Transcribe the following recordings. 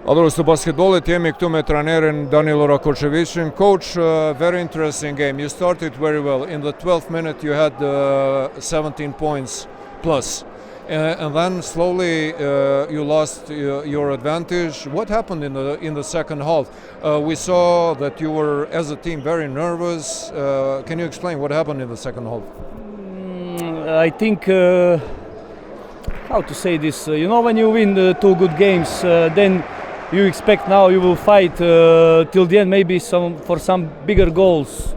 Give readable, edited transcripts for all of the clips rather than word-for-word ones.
Adhurues të basketbollit, jemi këtu me trajnerin Danilo Rakočevićin. Coach, very interesting game. You started very well. In the 12th minute you had 17 points plus. And then slowly you lost your advantage. What happened in the second half? We saw that you were, as a team, very nervous. Can you explain what happened in the second half? I think, how to say this, when you win 2 good games, then you expect now you will fight till the end, maybe for some bigger goals.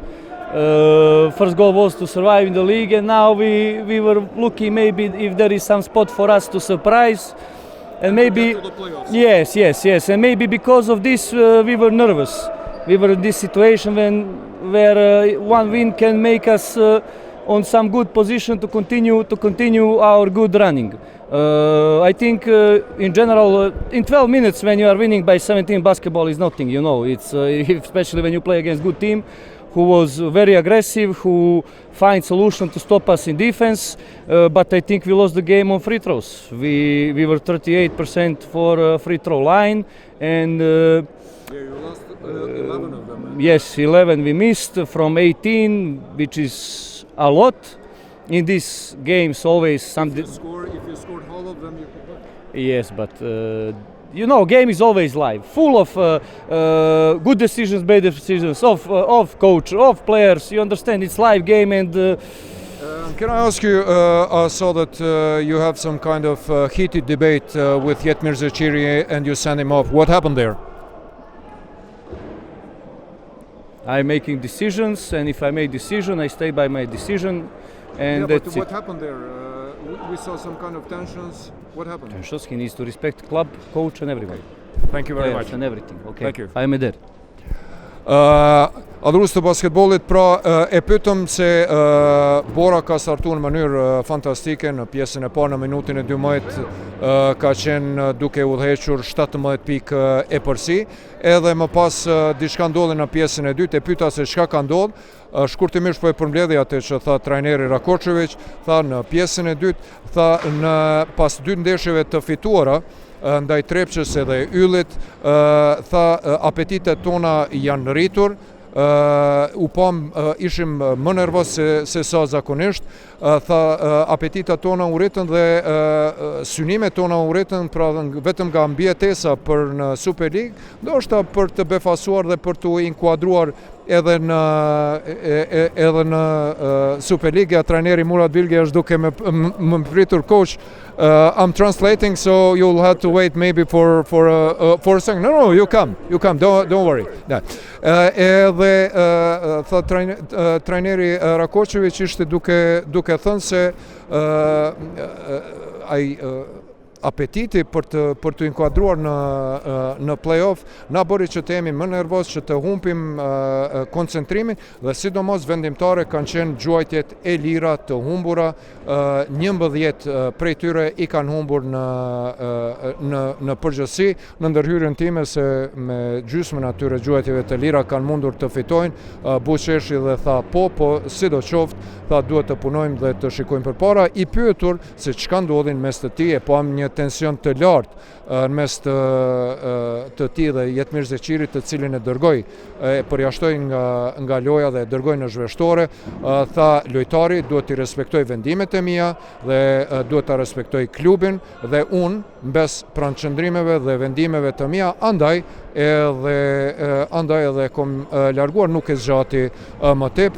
First goal was to survive in the league, and now we were looking maybe if there is some spot for us to surprise, and maybe yes, and maybe because of this we were nervous. We were in this situation where one win can make us on some good position to continue our good running. I think in general, in 12 minutes when you are winning by 17, basketball is nothing. It's especially when you play against good team who was very aggressive, who find solution to stop us in defense. But I think we lost the game on free throws. We were 38% for free throw line, and you lost 11 of them. Yes, 11 we missed from 18, which is a lot. In these games, always something. If you scored all of them, you could win. Yes, but game is always live, full of good decisions, bad decisions of coach, of players. You understand, it's live game, and. Can I ask you? I saw that you have some kind of heated debate with Jetmir Zeciri, and you sent him off. What happened there? I'm making decisions, and if I make decision, I stay by my decision. And but what happened there? We saw some kind of tensions. What happened? Tensions. He needs to respect club, coach, and everybody. Thank you very much. And everything. Okay. Thank you. I'm there. Adhurues të basketbollit, pra e pyetëm se Bora ka startuar në mënyrë fantastike në pjesën e parë, në minutin e 12 ka qenë duke udhëhequr 17 pikë e përsi, edhe më pas diçka ndodhi në pjesën e dytë, e pyeta se çka ka ndodhur. Shkurtimisht po e përmbledhi atë që tha trajneri Rakočević, tha në pjesën e dytë, tha në pas 2 ndeshjeve të fituara ndaj Trepçës edhe Yllit, tha apetitet tona janë rritur, ishim më nervoz se sa zakonisht, tha apetitat tona u rritën dhe synimet tona u rritën, pra vetëm nga mbijetesa për në Super League, ndoshta për të befasuar dhe për të inkuadruar edhe në Super League. Trajneri Murat Bilge është duke më pritur. Coach, I'm translating, so you'll have to wait maybe for a second. No, you come, don't worry. Edhe tha trajneri Rakočević ishte duke thënë se ai apetiti për të inkuadruar në play-off na bëri që të jemi më nervoz, që të humbim koncentrimin, dhe sidomos vendimtare kanë qenë gjuajtjet e lira të humbura. 11 prej tyre i kanë humbur në përgjithësi. Në ndërhyrjen time se me gjysmën atyre gjuajtjeve të lira kanë mundur të fitojnë, Buqeshi dhe tha po sidoqoftë, tha duhet të punojmë dhe të shikojmë përpara. I pyetur se çka ndodhin mes të tij, e pam një tension të lartë në mes të tij dhe Jetmir Zecirit, të cilin e dërgoi, përjashtoi nga loja dhe e dërgoi në zhveshtore. Tha lojtari duhet të respektoj vendimet e mia dhe duhet ta respektoj klubin, dhe unë mbes pranë qëndrimeve dhe vendimeve të mia, andaj edhe kom larguar, nuk e zgjati më tepër.